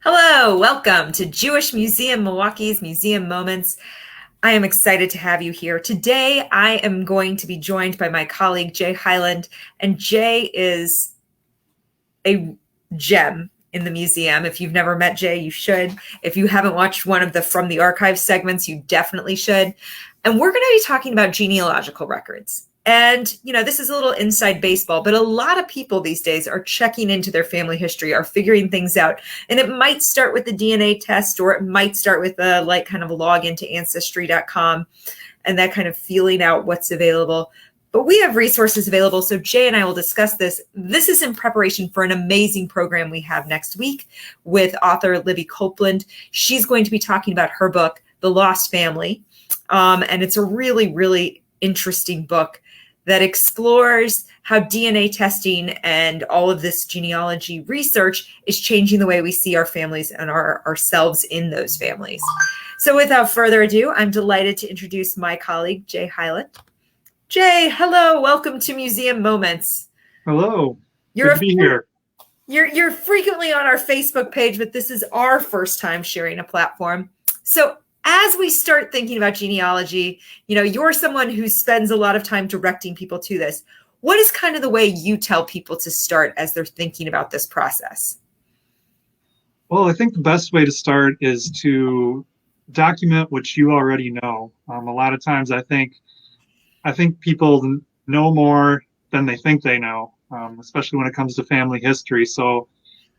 Hello, welcome to Jewish Museum Milwaukee's Museum Moments. I am excited to have you here. Today, I am going to be joined by my colleague, Jay Hyland, and Jay is a gem in the museum. If you've never met Jay, you should. If you haven't watched one of the From the Archive segments, you definitely should. And we're going to be talking about genealogical records. And, this is a little inside baseball, but a lot of people these days are checking into their family history, are figuring things out. And it might start with the DNA test, or it might start with a kind of a log into ancestry.com and that kind of feeling out what's available. But we have resources available. So Jay and I will discuss this. This is in preparation for an amazing program we have next week with author Libby Copeland. She's going to be talking about her book, The Lost Family. And it's a really, really interesting book that explores how DNA testing and all of this genealogy research is changing the way we see our families and ourselves in those families. So without further ado, I'm delighted to introduce my colleague, Jay Hyland. Jay, hello. Welcome to Museum Moments. Hello. Good to be here. You're frequently on our Facebook page, but this is our first time sharing a platform. So as we start thinking about genealogy, you're someone who spends a lot of time directing people to this. What is kind of the way you tell people to start as they're thinking about this process? Well, I think the best way to start is to document what you already know. A lot of times I think people know more than they think they know, especially when it comes to family history. So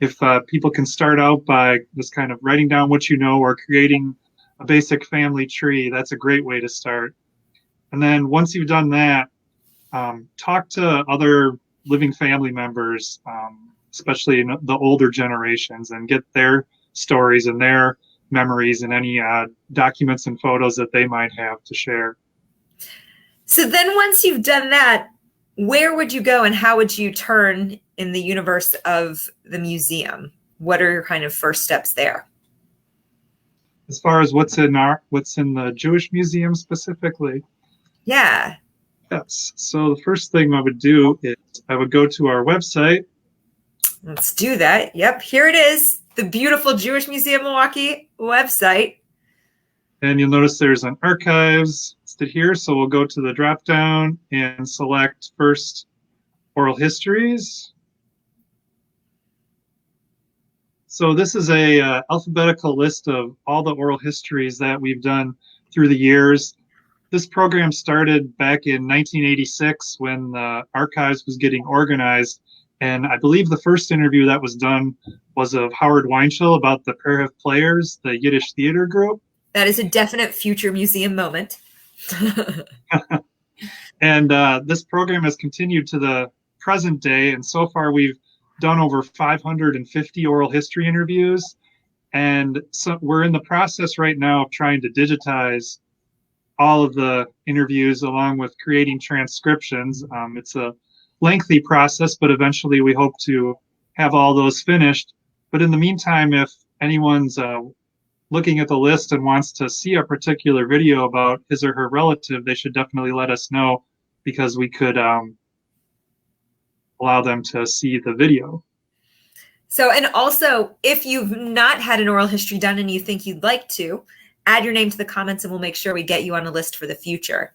if people can start out by just kind of writing down what you know or creating a basic family tree, that's a great way to start. And then once you've done that, talk to other living family members, especially in the older generations, and get their stories and their memories and any documents and photos that they might have to share. So then once you've done that, where would you go and how would you turn in the universe of the museum? What are your kind of first steps there? As far as what's in the Jewish Museum specifically? Yeah. Yes. So the first thing I would do is I would go to our website. Let's do that. Yep. Here it is. The beautiful Jewish Museum Milwaukee website. And you'll notice there's an archives listed here. So we'll go to the drop down and select first oral histories. So this is a alphabetical list of all the oral histories that we've done through the years. This program started back in 1986 when the archives was getting organized. And I believe the first interview that was done was of Howard Weinschel about the Pair of Players, the Yiddish theater group. That is a definite future museum moment. And this program has continued to the present day. And so far we've done over 550 oral history interviews. And so we're in the process right now of trying to digitize all of the interviews along with creating transcriptions. It's a lengthy process, but eventually we hope to have all those finished. But in the meantime, if anyone's looking at the list and wants to see a particular video about his or her relative, they should definitely let us know, because we could allow them to see the video. So, and also, if you've not had an oral history done and you think you'd like to, add your name to the comments and we'll make sure we get you on a list for the future.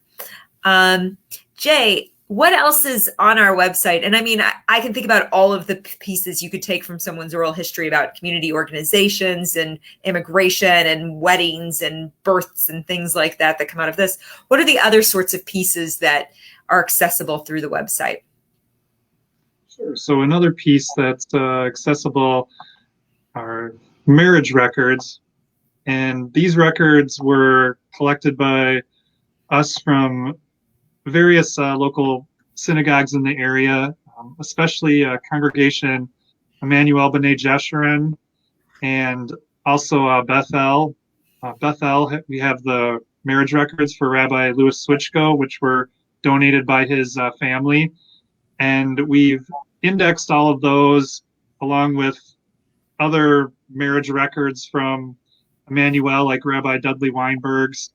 Jay, what else is on our website? And I mean, I can think about all of the pieces you could take from someone's oral history about community organizations and immigration and weddings and births and things like that come out of this. What are the other sorts of pieces that are accessible through the website? Sure. So another piece that's accessible are marriage records. And these records were collected by us from various local synagogues in the area, especially Congregation Emmanuel B'nai Jeshurun, and also Bethel. Bethel, we have the marriage records for Rabbi Louis Switchko, which were donated by his family. And we've indexed all of those along with other marriage records from Emmanuel, like Rabbi Dudley Weinberg's,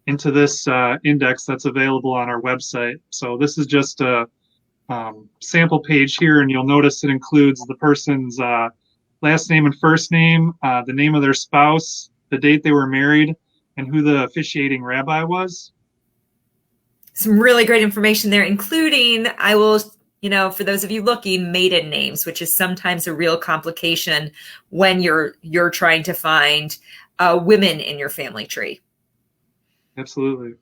into this index that's available on our website. So this is just a sample page here, and you'll notice it includes the person's last name and first name, the name of their spouse, the date they were married, and who the officiating rabbi was. Some really great information there, including, I will, for those of you looking, maiden names, which is sometimes a real complication when you're trying to find women in your family tree. Absolutely.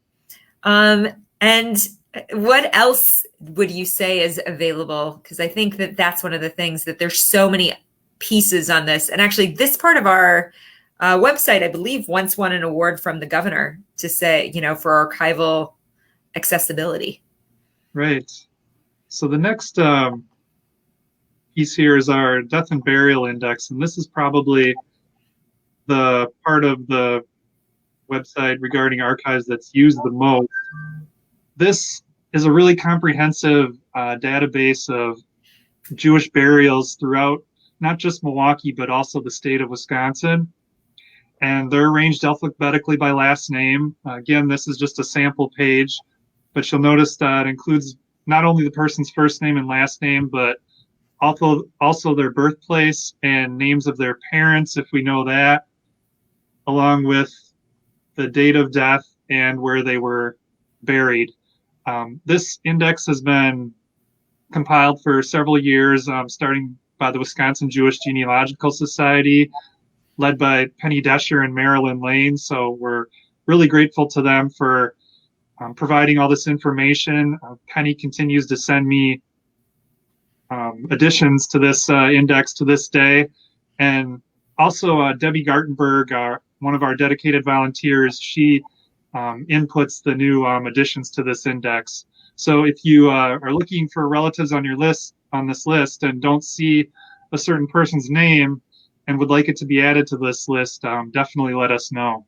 And what else would you say is available? Because I think that that's one of the things, that there's so many pieces on this. And actually, this part of our website, I believe, once won an award from the governor to say, for archival accessibility. Right. So the next piece here is our death and burial index. And this is probably the part of the website regarding archives that's used the most. This is a really comprehensive database of Jewish burials throughout not just Milwaukee, but also the state of Wisconsin. And they're arranged alphabetically by last name. Again, this is just a sample page, but you'll notice that it includes not only the person's first name and last name, but also their birthplace and names of their parents, if we know that, along with the date of death and where they were buried. This index has been compiled for several years, starting by the Wisconsin Jewish Genealogical Society, led by Penny Desher and Marilyn Lane. So we're really grateful to them for providing all this information. Penny continues to send me additions to this index to this day. And also Debbie Gartenberg, one of our dedicated volunteers, she inputs the new additions to this index. So if you are looking for relatives on this list and don't see a certain person's name and would like it to be added to this list, definitely let us know.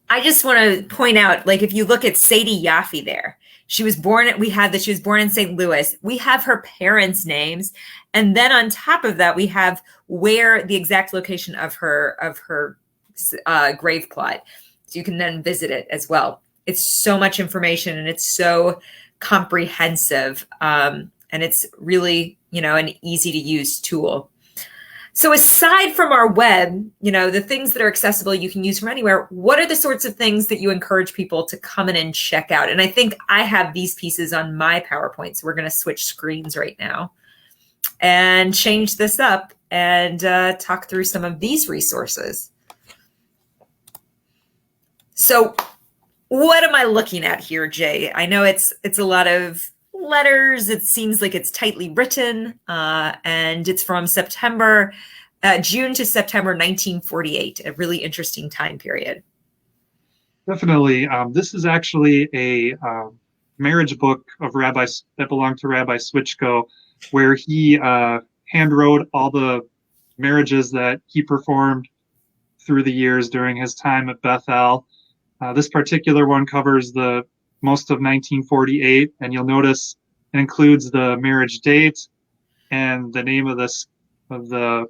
I just want to point out, if you look at Sadie Yaffe there, she was born in St. Louis. We have her parents' names. And then on top of that, we have where the exact location of her grave plot. So you can then visit it as well. It's so much information and it's so comprehensive. And it's really, an easy to use tool. So aside from our web, the things that are accessible you can use from anywhere, what are the sorts of things that you encourage people to come in and check out? And I think I have these pieces on my PowerPoint. So we're going to switch screens right now and change this up and talk through some of these resources. So what am I looking at here, Jay? I know it's a lot of letters. It seems like it's tightly written, and it's from June to September 1948, a really interesting time period. Definitely. This is actually a marriage book of rabbis that belonged to Rabbi Switchko, where he hand wrote all the marriages that he performed through the years during his time at Bethel. This particular one covers the most of 1948, and you'll notice it includes the marriage date and the name of the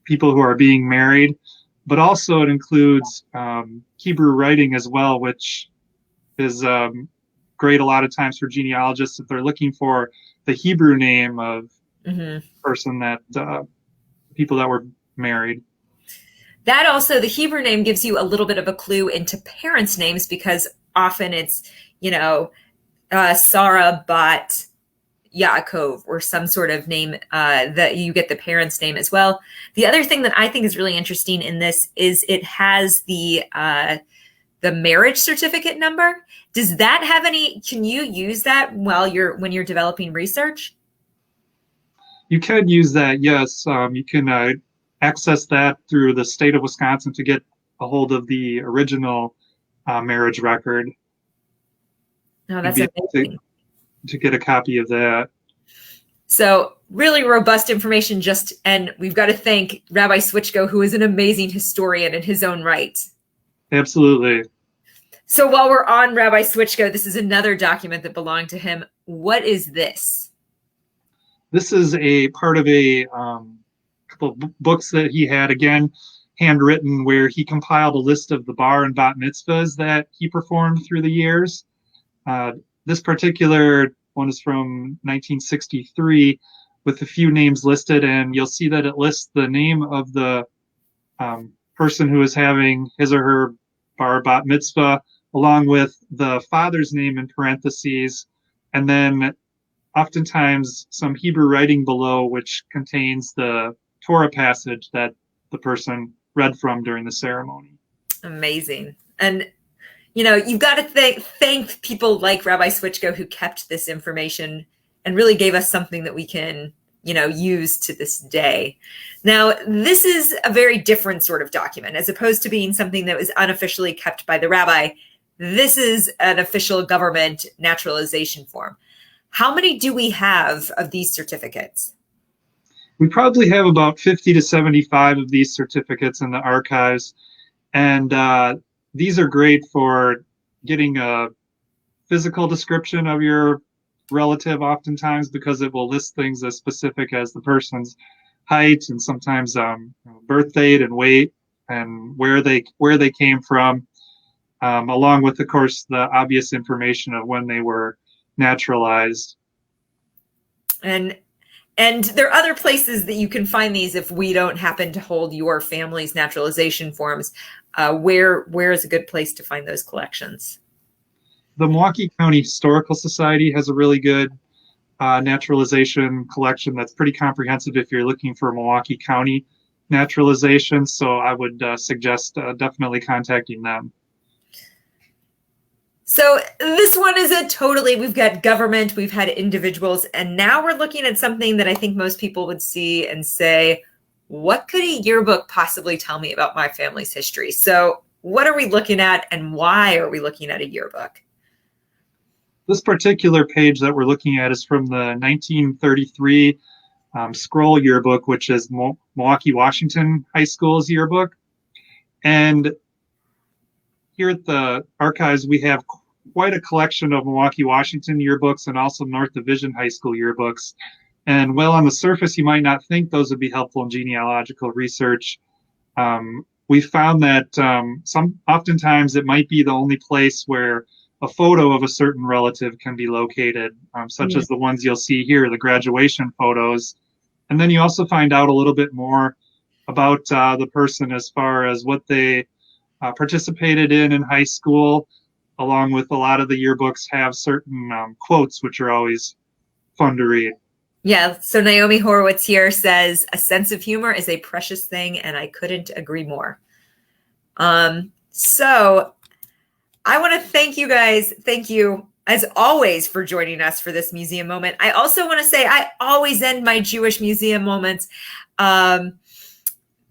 people who are being married, but also it includes Hebrew writing as well, which is great a lot of times for genealogists if they're looking for the Hebrew name of person that people that were married. That also, the Hebrew name gives you a little bit of a clue into parents' names, because often it's, Sarah Bat Yaakov or some sort of name that you get the parents' name as well. The other thing that I think is really interesting in this is it has the marriage certificate number. Does that have can you use that when you're developing research? You can use that, yes. You can access that through the state of Wisconsin to get a hold of the original marriage record. Oh, that's amazing. To get a copy of that. So really robust information, and we've got to thank Rabbi Switchko, who is an amazing historian in his own right. Absolutely. So while we're on Rabbi Switchko, this is another document that belonged to him. What is this? This is a part of a couple of books that he had, again, handwritten, where he compiled a list of the bar and bat mitzvahs that he performed through the years. This particular one is from 1963, with a few names listed, and you'll see that it lists the name of the person who is having his or her bar bat mitzvah, along with the father's name in parentheses, and then oftentimes some Hebrew writing below, which contains the Torah passage that the person read from during the ceremony. Amazing. And you've got to thank people like Rabbi Switchko who kept this information and really gave us something that we can, use to this day. Now, this is a very different sort of document, as opposed to being something that was unofficially kept by the rabbi. This is an official government naturalization form. How many do we have of these certificates? We probably have about 50 to 75 of these certificates in the archives. And these are great for getting a physical description of your relative oftentimes, because it will list things as specific as the person's height and sometimes birth date and weight and where they came from, along with, of course, the obvious information of when they were naturalized. And there are other places that you can find these if we don't happen to hold your family's naturalization forms. Where is a good place to find those collections? The Milwaukee County Historical Society has a really good naturalization collection that's pretty comprehensive if you're looking for Milwaukee County naturalization. So I would suggest definitely contacting them. So this one is we've got government, we've had individuals, and now we're looking at something that I think most people would see and say, what could a yearbook possibly tell me about my family's history? So what are we looking at, and why are we looking at a yearbook? This particular page that we're looking at is from the 1933 scroll yearbook, which is Milwaukee Washington High School's yearbook. And here at the archives, we have quite a collection of Milwaukee Washington yearbooks and also North Division High School yearbooks. And while on the surface, you might not think those would be helpful in genealogical research, we found that oftentimes it might be the only place where a photo of a certain relative can be located, such as the ones you'll see here, the graduation photos. And then you also find out a little bit more about the person as far as what they participated in high school, along with a lot of the yearbooks have certain quotes, which are always fun to read. Yeah, so Naomi Horowitz here says, a sense of humor is a precious thing, and I couldn't agree more. So I want to thank you guys. Thank you, as always, for joining us for this museum moment. I also want to say I always end my Jewish museum moments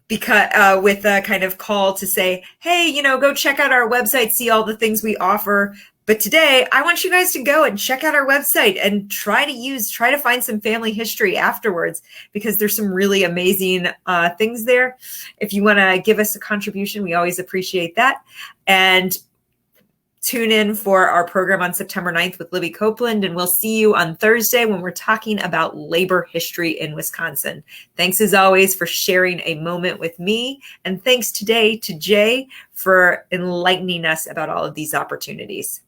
because with a kind of call to say, hey, go check out our website, see all the things we offer. But today, I want you guys to go and check out our website and try to find some family history afterwards, because there's some really amazing things there. If you want to give us a contribution, we always appreciate that. And tune in for our program on September 9th with Libby Copeland, and we'll see you on Thursday when we're talking about labor history in Wisconsin. Thanks as always for sharing a moment with me, and thanks today to Jay for enlightening us about all of these opportunities.